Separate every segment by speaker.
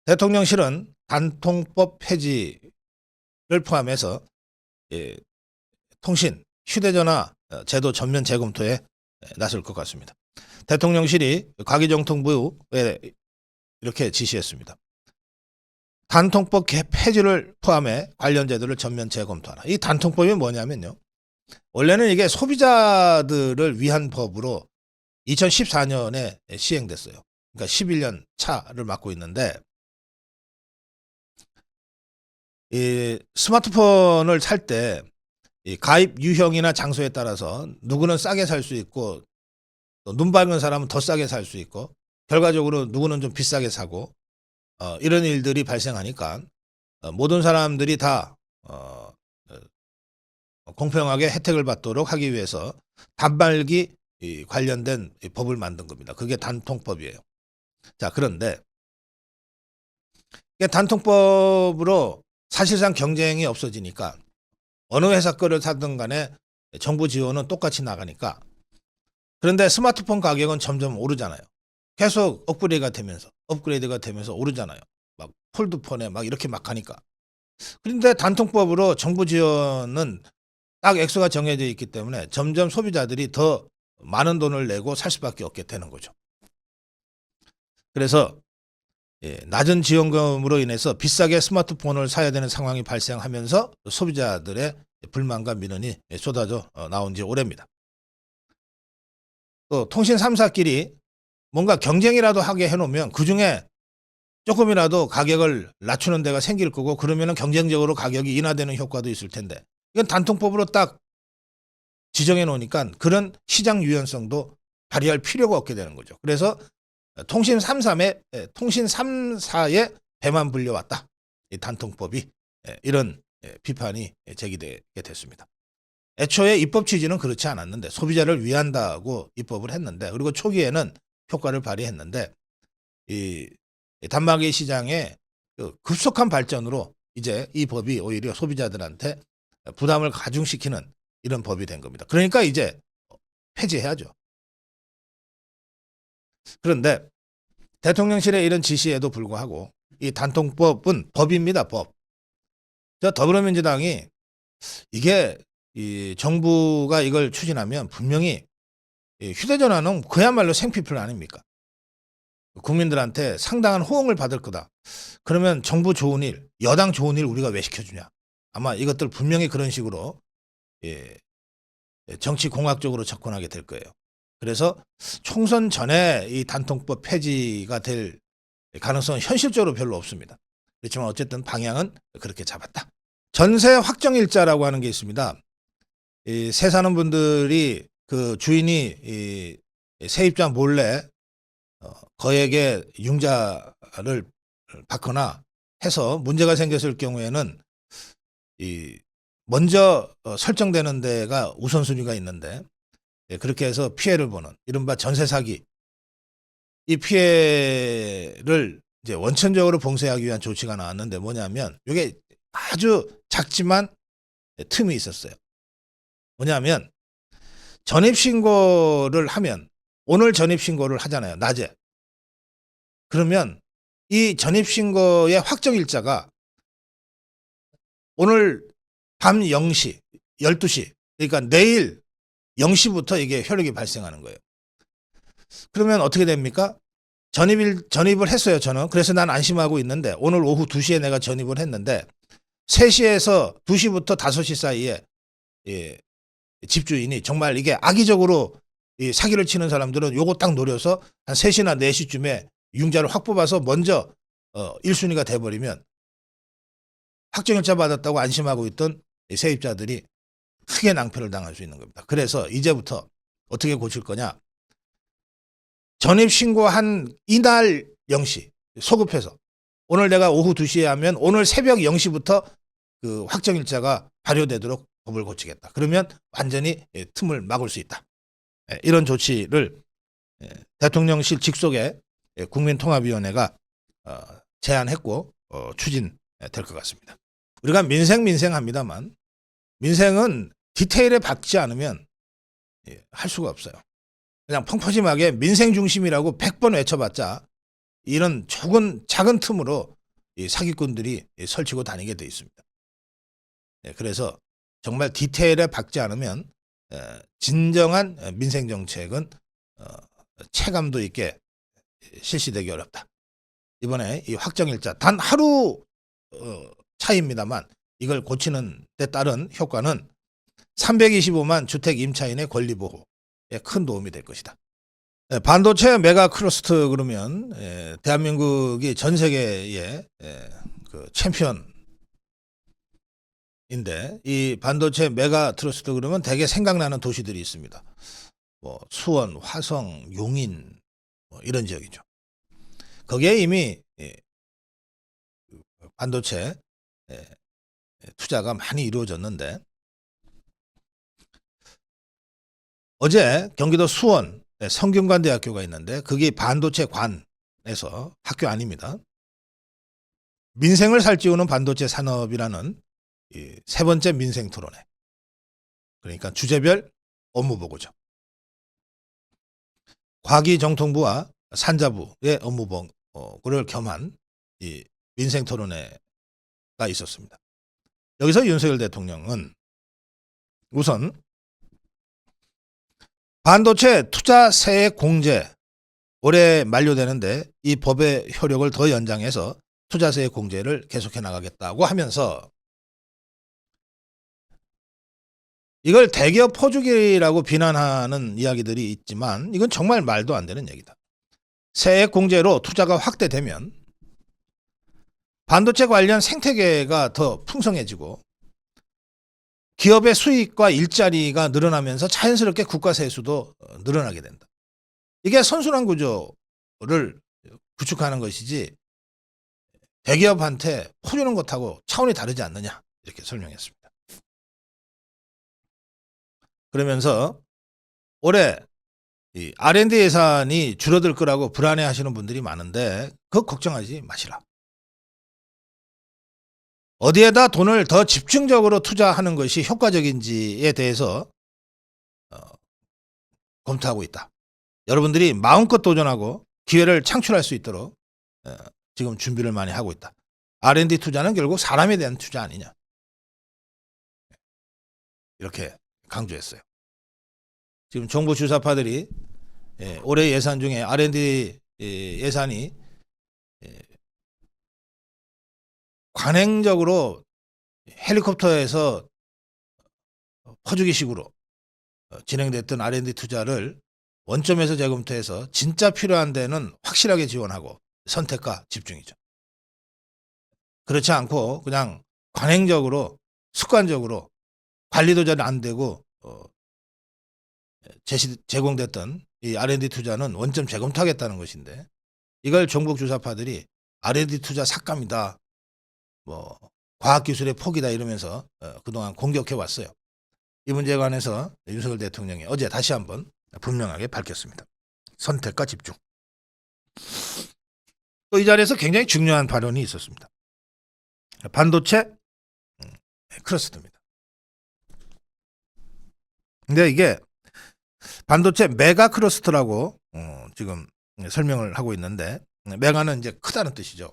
Speaker 1: 대통령실은 단통법 폐지를 포함해서 통신, 휴대전화 제도 전면 재검토에 나설 것 같습니다. 대통령실이 과기정통부에 이렇게 지시했습니다. 단통법 폐지를 포함해 관련 제도를 전면 재검토하라. 이 단통법이 뭐냐면요. 원래는 이게 소비자들을 위한 법으로 2014년에 시행됐어요. 그러니까 11년 차를 맞고 있는데, 이 스마트폰을 살 때 가입 유형이나 장소에 따라서 누구는 싸게 살 수 있고 또 눈 밝은 사람은 더 싸게 살 수 있고, 결과적으로 누구는 좀 비싸게 사고 이런 일들이 발생하니까 모든 사람들이 다 공평하게 혜택을 받도록 하기 위해서 단말기 관련된 법을 만든 겁니다. 그게 단통법이에요. 자, 그런데 이게 단통법으로 사실상 경쟁이 없어지니까 어느 회사 거를 사든 간에 정부 지원은 똑같이 나가니까, 그런데 스마트폰 가격은 점점 오르잖아요. 계속 업그레이드가 되면서 오르잖아요. 막 폴드폰에 막 이렇게 막 하니까. 그런데 단통법으로 정부 지원은 딱 액수가 정해져 있기 때문에 점점 소비자들이 더 많은 돈을 내고 살 수밖에 없게 되는 거죠. 그래서 낮은 지원금으로 인해서 비싸게 스마트폰을 사야 되는 상황이 발생하면서 소비자들의 불만과 민원이 쏟아져 나온 지 오래입니다. 또 통신 3사끼리 뭔가 경쟁이라도 하게 해놓으면 그중에 조금이라도 가격을 낮추는 데가 생길 거고, 그러면 경쟁적으로 가격이 인하되는 효과도 있을 텐데, 이건 단통법으로 딱 지정해 놓으니까 그런 시장 유연성도 발휘할 필요가 없게 되는 거죠. 그래서 통신 3사에 배만 불려왔다, 이 단통법이, 이런 비판이 제기되게 됐습니다. 애초에 입법 취지는 그렇지 않았는데 소비자를 위한다고 입법을 했는데, 그리고 초기에는 효과를 발휘했는데, 이 단말기 시장의 급속한 발전으로 이제 이 법이 오히려 소비자들한테 부담을 가중시키는 이런 법이 된 겁니다. 그러니까 이제 폐지해야죠. 그런데 대통령실의 이런 지시에도 불구하고 이 단통법은 법입니다. 법. 저 더불어민주당이 이게 이 정부가 이걸 추진하면 분명히 휴대전화는 그야말로 생피플 아닙니까? 국민들한테 상당한 호응을 받을 거다. 그러면 정부 좋은 일, 여당 좋은 일 우리가 왜 시켜주냐. 아마 이것들 분명히 그런 식으로 정치 공학적으로 접근하게 될 거예요. 그래서 총선 전에 이 단통법 폐지가 될 가능성은 현실적으로 별로 없습니다. 그렇지만 어쨌든 방향은 그렇게 잡았다. 전세 확정일자라고 하는 게 있습니다. 세 사는 분들이 그 주인이 세입자 몰래 거액의 융자를 받거나 해서 문제가 생겼을 경우에는 먼저 설정되는 데가 우선순위가 있는데, 그렇게 해서 피해를 보는 이른바 전세 사기, 이 피해를 이제 원천적으로 봉쇄하기 위한 조치가 나왔는데, 뭐냐면 이게 아주 작지만 틈이 있었어요. 뭐냐면 전입신고를 하면, 오늘 전입신고를 하잖아요, 낮에. 그러면 이 전입신고의 확정일자가 오늘 밤 0시, 12시, 그러니까 내일 0시부터 이게 효력이 발생하는 거예요. 그러면 어떻게 됩니까? 전입을 했어요, 저는. 그래서 난 안심하고 있는데, 오늘 오후 2시에 내가 전입을 했는데 3시에서 2시부터 5시 사이에 집주인이 정말 이게 악의적으로 사기를 치는 사람들은 요거 딱 노려서 한 3시나 4시쯤에 융자를 확 뽑아서 먼저 1순위가 돼버리면 확정일자 받았다고 안심하고 있던 세입자들이 크게 낭패를 당할 수 있는 겁니다. 그래서 이제부터 어떻게 고칠 거냐. 전입신고한 이날 0시 소급해서, 오늘 내가 오후 2시에 하면 오늘 새벽 0시부터 그 확정일자가 발효되도록 법을 고치겠다. 그러면 완전히 틈을 막을 수 있다. 이런 조치를 대통령실 직속의 국민통합위원회가 제안했고 추진될 것 같습니다. 우리가 민생합니다만, 민생은 디테일에 박지 않으면 할 수가 없어요. 그냥 펑퍼짐하게 민생 중심이라고 100번 외쳐봤자 이런 작은 틈으로 이 사기꾼들이 설치고 다니게 돼 있습니다. 그래서 정말 디테일에 박지 않으면 진정한 민생 정책은 체감도 있게 실시되기 어렵다. 이번에 이 확정일자 단 하루 차이입니다만 이걸 고치는 데 따른 효과는 325만 주택 임차인의 권리 보호에 큰 도움이 될 것이다. 반도체 메가 클러스터 그러면 대한민국이 전 세계의 그 챔피언인데 이 반도체 메가 클러스터 그러면 대개 생각나는 도시들이 있습니다. 뭐 수원, 화성, 용인 뭐 이런 지역이죠. 거기에 이미 반도체 투자가 많이 이루어졌는데 어제 경기도 수원 성균관대학교가 있는데 그게 반도체 관에서 학교 아닙니다. 민생을 살찌우는 반도체 산업이라는 세 번째 민생 토론회. 그러니까 주제별 업무 보고죠. 과기정통부와 산자부의 업무 보고를 겸한 이 민생 토론회가 있었습니다. 여기서 윤석열 대통령은 우선 반도체 투자세 공제 올해 만료되는데 이 법의 효력을 더 연장해서 투자세 공제를 계속해 나가겠다고 하면서 이걸 대기업 포주기라고 비난하는 이야기들이 있지만 이건 정말 말도 안 되는 얘기다. 세액 공제로 투자가 확대되면 반도체 관련 생태계가 더 풍성해지고 기업의 수익과 일자리가 늘어나면서 자연스럽게 국가 세수도 늘어나게 된다. 이게 선순환 구조를 구축하는 것이지 대기업한테 퍼주는 것하고 차원이 다르지 않느냐 이렇게 설명했습니다. 그러면서 올해 이 R&D 예산이 줄어들 거라고 불안해하시는 분들이 많은데 그거 걱정하지 마시라. 어디에다 돈을 더 집중적으로 투자하는 것이 효과적인지에 대해서 검토하고 있다. 여러분들이 마음껏 도전하고 기회를 창출할 수 있도록 지금 준비를 많이 하고 있다. R&D 투자는 결국 사람에 대한 투자 아니냐. 이렇게 강조했어요. 지금 정부 주사파들이 올해 예산 중에 R&D 예산이 관행적으로 헬리콥터에서 퍼주기식으로 진행됐던 R&D 투자를 원점에서 재검토해서 진짜 필요한 데는 확실하게 지원하고 선택과 집중이죠. 그렇지 않고 그냥 관행적으로 습관적으로 관리도 잘 안 되고 제공됐던 이 R&D 투자는 원점 재검토하겠다는 것인데 이걸 종북 주사파들이 R&D 투자 삭감이다. 뭐 과학기술의 포기다 이러면서 그동안 공격해 왔어요. 이 문제에 관해서 윤석열 대통령이 어제 다시 한번 분명하게 밝혔습니다. 선택과 집중. 또 이 자리에서 굉장히 중요한 발언이 있었습니다. 반도체 클러스터입니다. 근데 이게 반도체 메가 클러스터라고 지금 설명을 하고 있는데 메가는 이제 크다는 뜻이죠.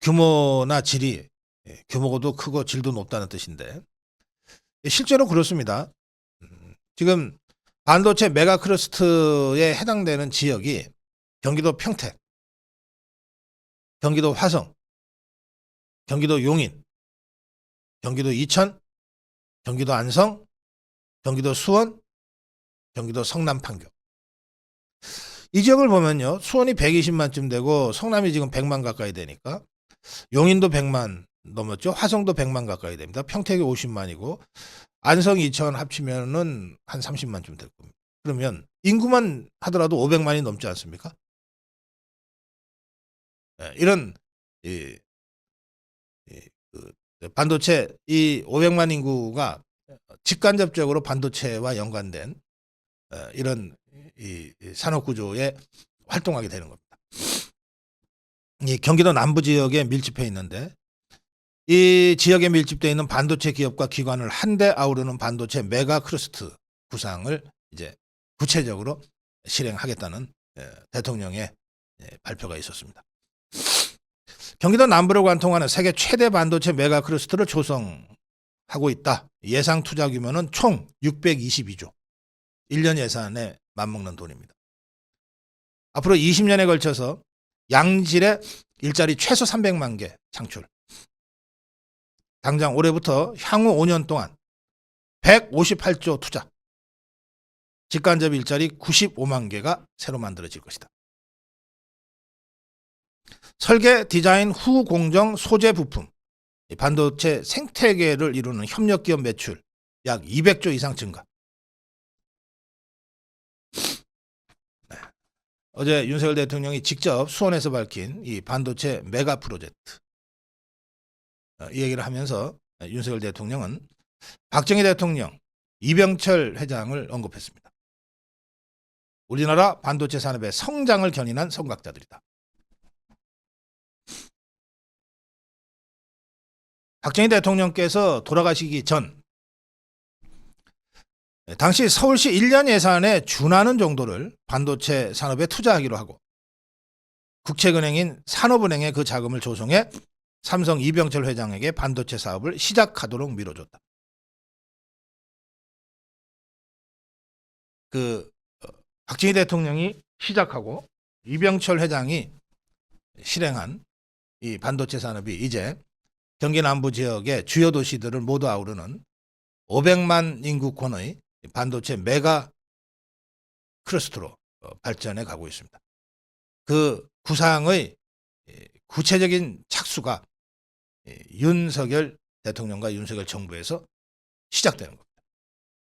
Speaker 1: 규모나 질이 규모도 크고 질도 높다는 뜻인데 실제로 그렇습니다. 지금 반도체 메가 클러스터에 해당되는 지역이 경기도 평택, 경기도 화성, 경기도 용인, 경기도 이천, 경기도 안성, 경기도 수원, 경기도 성남 판교. 이 지역을 보면요. 수원이 120만쯤 되고 성남이 지금 100만 가까이 되니까 용인도 100만 넘었죠. 화성도 100만 가까이 됩니다. 평택이 50만이고 안성, 이천 합치면은 한 30만쯤 될 겁니다. 그러면 인구만 하더라도 500만이 넘지 않습니까? 이런 반도체 이 500만 인구가 직간접적으로 반도체와 연관된 이런 이 산업 구조에 활동하게 되는 겁니다. 이 경기도 남부 지역에 밀집해 있는데 이 지역에 밀집되어 있는 반도체 기업과 기관을 한데 아우르는 반도체 메가 클러스터 구상을 이제 구체적으로 실행하겠다는 대통령의 발표가 있었습니다. 경기도 남부를 관통하는 세계 최대 반도체 메가 클러스터를 조성하고 있다. 예상 투자 규모는 총 622조. 1년 예산에 맞먹는 돈입니다. 앞으로 20년에 걸쳐서 양질의 일자리 최소 300만 개 창출. 당장 올해부터 향후 5년 동안 158조 투자. 직간접 일자리 95만 개가 새로 만들어질 것이다. 설계, 디자인, 후 공정, 소재 부품, 반도체 생태계를 이루는 협력기업 매출 약 200조 이상 증가. 네. 어제 윤석열 대통령이 직접 수원에서 밝힌 이 반도체 메가 프로젝트 이 얘기를 하면서 윤석열 대통령은 박정희 대통령, 이병철 회장을 언급했습니다. 우리나라 반도체 산업의 성장을 견인한 선각자들이다. 박정희 대통령께서 돌아가시기 전 당시 서울시 1년 예산에 준하는 정도를 반도체 산업에 투자하기로 하고 국책은행인 산업은행에 그 자금을 조성해 삼성 이병철 회장에게 반도체 사업을 시작하도록 밀어줬다. 박정희 대통령이 시작하고 이병철 회장이 실행한 이 반도체 산업이 이제 경기 남부 지역의 주요 도시들을 모두 아우르는 500만 인구권의 반도체 메가 클러스터로 발전해 가고 있습니다. 그 구상의 구체적인 착수가 윤석열 대통령과 윤석열 정부에서 시작되는 겁니다.